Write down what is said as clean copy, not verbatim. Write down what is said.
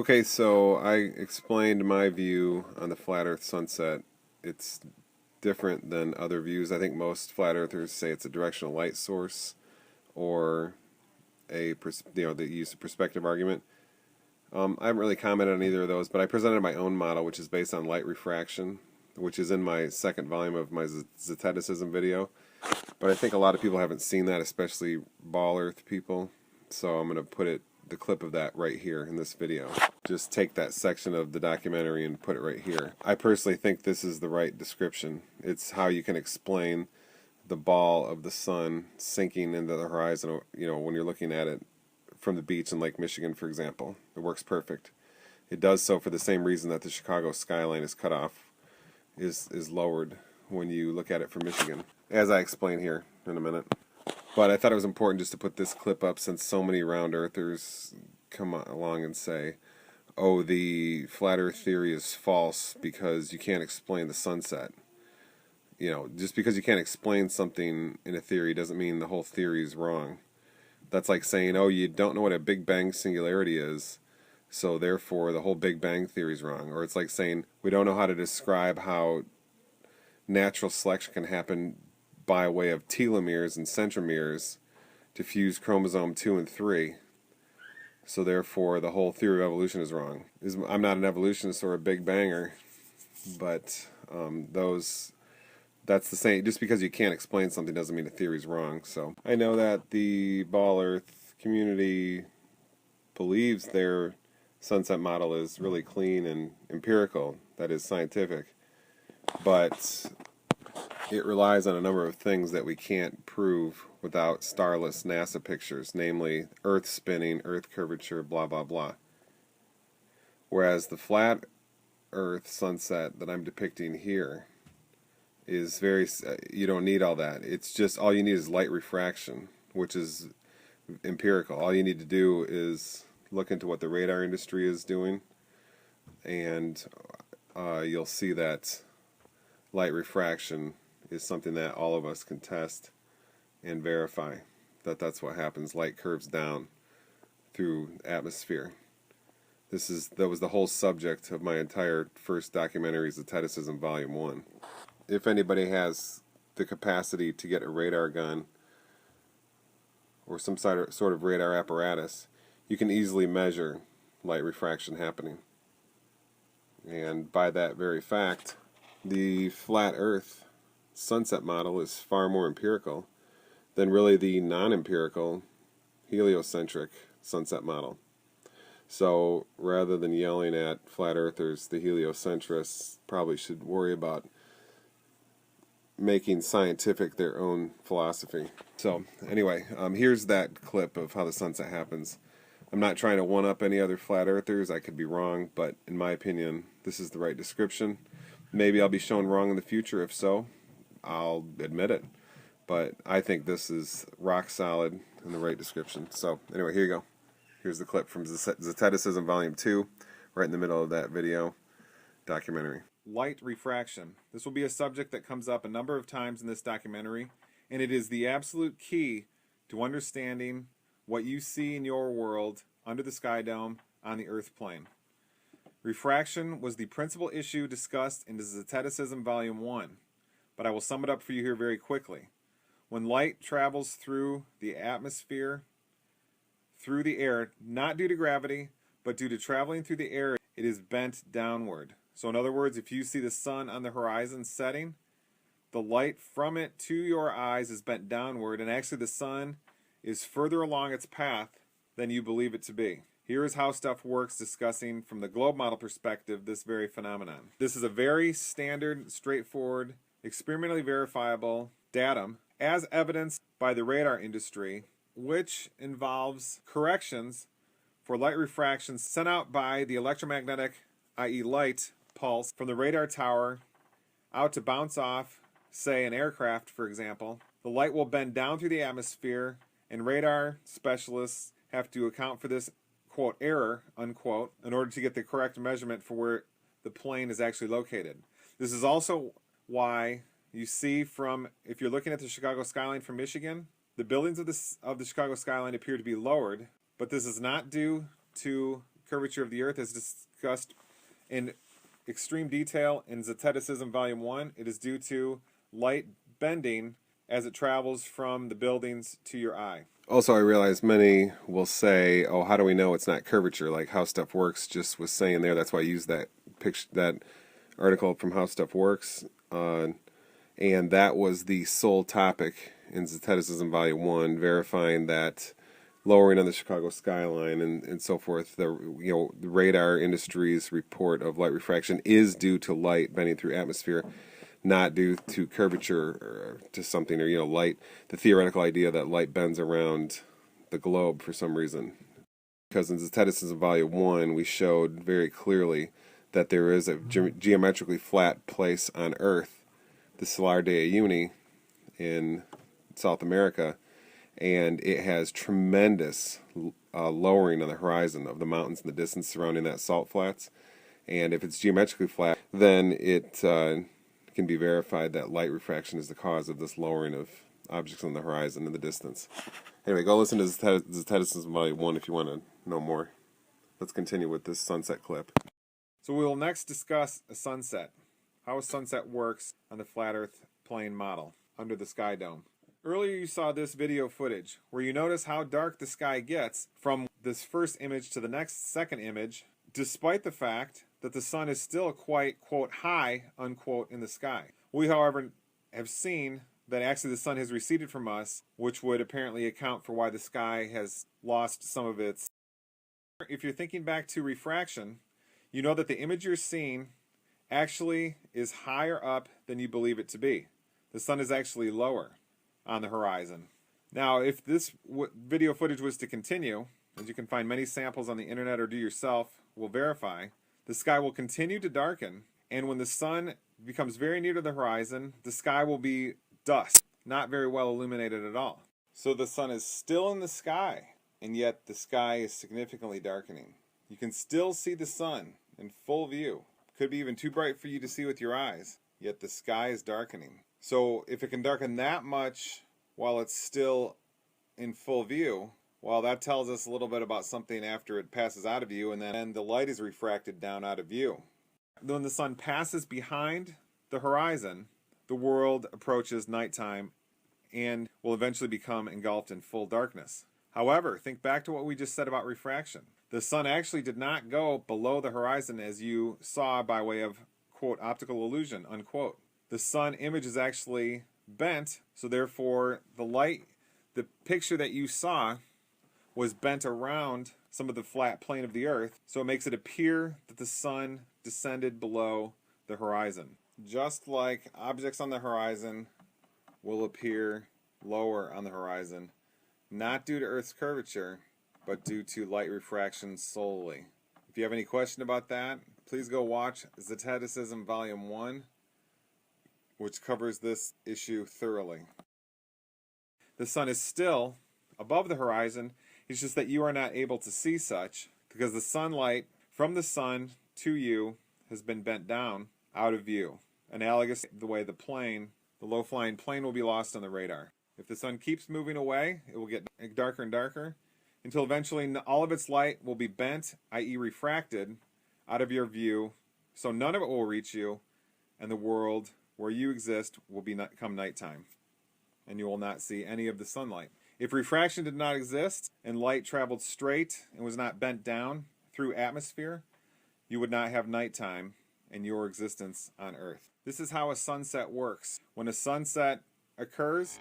Okay, so I explained my view on the flat Earth sunset. It's different than other views. I think most flat earthers say it's a directional light source or they use a perspective argument. I haven't really commented on either of those, but I presented my own model, which is based on light refraction, which is in my second volume of my zeticism video. But I think a lot of people haven't seen that, especially ball Earth people. So I'm going to put the clip of that right here in this video. Just take that section of the documentary and put it right here. I personally think this is the right description. It's how you can explain the ball of the sun sinking into the horizon, when you're looking at it from the beach in Lake Michigan, for example. It works perfect. It does so for the same reason that the Chicago skyline is cut off, is lowered when you look at it from Michigan, as I explain here in a minute. But I thought it was important just to put this clip up since so many round earthers come along and say, oh, the flat earth theory is false because you can't explain the sunset. Just because you can't explain something in a theory doesn't mean the whole theory is wrong. That's like saying, oh, you don't know what a Big Bang singularity is, so therefore the whole Big Bang theory is wrong. Or it's like saying, we don't know how to describe how natural selection can happen by way of telomeres and centromeres to fuse chromosome 2 and 3. So therefore the whole theory of evolution is wrong. I'm not an evolutionist or a Big Banger, but that's the same. Just because you can't explain something doesn't mean the theory's wrong. So I know that the ball Earth community believes their sunset model is really clean and empirical, that is scientific, but it relies on a number of things that we can't prove without starless NASA pictures, namely Earth spinning, Earth curvature, blah, blah, blah. Whereas the flat Earth sunset that I'm depicting here is you don't need all that. It's just, all you need is light refraction, which is empirical. All you need to do is look into what the radar industry is doing, and you'll see that light refraction is something that all of us can test and verify that's what happens. Light curves down through atmosphere. That was the whole subject of my entire first documentary, Zeticism Volume 1. If anybody has the capacity to get a radar gun or some sort of radar apparatus, you can easily measure light refraction happening. And by that very fact, the flat Earth sunset model is far more empirical than really the non-empirical heliocentric sunset model. So rather than yelling at flat earthers, the heliocentrists probably should worry about making scientific their own philosophy. So anyway, here's that clip of how the sunset happens. I'm not trying to one-up any other flat earthers. I could be wrong, but in my opinion, this is the right description. Maybe I'll be shown wrong in the future. If so, I'll admit it. But I think this is rock solid and the right description. So anyway, here you go. Here's the clip from Zeticism Volume 2, right in the middle of that video documentary. Light refraction. This will be a subject that comes up a number of times in this documentary, and it is the absolute key to understanding what you see in your world under the sky dome on the Earth plane. Refraction was the principal issue discussed in Zeticism Volume 1, but I will sum it up for you here very quickly. When light travels through the atmosphere, through the air, not due to gravity, but due to traveling through the air, it is bent downward. So in other words, if you see the sun on the horizon setting, the light from it to your eyes is bent downward, and actually the sun is further along its path than you believe it to be. Here is how stuff works, discussing from the globe model perspective this very phenomenon. This is a very standard, straightforward, experimentally verifiable datum as evidenced by the radar industry, which involves corrections for light refraction sent out by the electromagnetic, i.e. light, pulse from the radar tower out to bounce off, say, an aircraft, for example. The light will bend down through the atmosphere, and radar specialists have to account for this, quote, error, unquote, in order to get the correct measurement for where the plane is actually located. This is also why you see if you're looking at the Chicago skyline from Michigan, the buildings of the Chicago skyline appear to be lowered, but this is not due to curvature of the Earth as discussed in extreme detail in Zeticism Volume 1. It is due to light bending as it travels from the buildings to your eye. Also, I realize many will say, oh, how do we know it's not curvature? Like How Stuff Works just was saying there. That's why I used that picture, that article from How Stuff Works. And that was the sole topic in Zeticism Volume 1, verifying that lowering on the Chicago skyline and so forth, the radar industry's report of light refraction is due to light bending through atmosphere, not due to curvature or to something, or light, the theoretical idea that light bends around the globe for some reason. Because in Zeticism Volume 1, we showed very clearly that there is a geometrically flat place on Earth, the Salar de Uyuni in South America, and it has tremendous lowering on the horizon of the mountains in the distance surrounding that salt flats. And if it's geometrically flat, then it can be verified that light refraction is the cause of this lowering of objects on the horizon in the distance. Anyway, go listen to Zeticism Volume 1 if you want to know more. Let's continue with this sunset clip. So we will next discuss a sunset, how a sunset works on the flat Earth plane model under the sky dome. Earlier you saw this video footage where you notice how dark the sky gets from this first image to the next second image, despite the fact that the sun is still quite, quote, high, unquote, in the sky. We, however, have seen that actually the sun has receded from us, which would apparently account for why the sky has lost some of its... If you're thinking back to refraction, you know that the image you're seeing actually is higher up than you believe it to be. The sun is actually lower on the horizon. Now, if this video footage was to continue, as you can find many samples on the internet or do yourself will verify, the sky will continue to darken, and when the sun becomes very near to the horizon, the sky will be dusk, not very well illuminated at all. So the sun is still in the sky, and yet the sky is significantly darkening. You can still see the sun in full view. Could be even too bright for you to see with your eyes, yet the sky is darkening. So if it can darken that much while it's still in full view, well, that tells us a little bit about something after it passes out of view, and then the light is refracted down out of view. When the sun passes behind the horizon, the world approaches nighttime and will eventually become engulfed in full darkness. However, think back to what we just said about refraction. The sun actually did not go below the horizon as you saw by way of, quote, optical illusion, unquote. The sun image is actually bent, so therefore the light, the picture that you saw was bent around some of the flat plane of the Earth, so it makes it appear that the sun descended below the horizon. Just like objects on the horizon will appear lower on the horizon, not due to Earth's curvature, but due to light refraction solely. If you have any question about that, please go watch Zeticism Volume 1, which covers this issue thoroughly. The sun is still above the horizon, it's just that you are not able to see such, because the sunlight from the sun to you has been bent down out of view, analogous to the way the low-flying plane will be lost on the radar. If the sun keeps moving away, it will get darker and darker, until eventually all of its light will be bent, i.e. refracted, out of your view, so none of it will reach you, and the world where you exist will become nighttime, and you will not see any of the sunlight. If refraction did not exist, and light traveled straight and was not bent down through atmosphere, you would not have nighttime and your existence on Earth. This is how a sunset works. When a sunset occurs,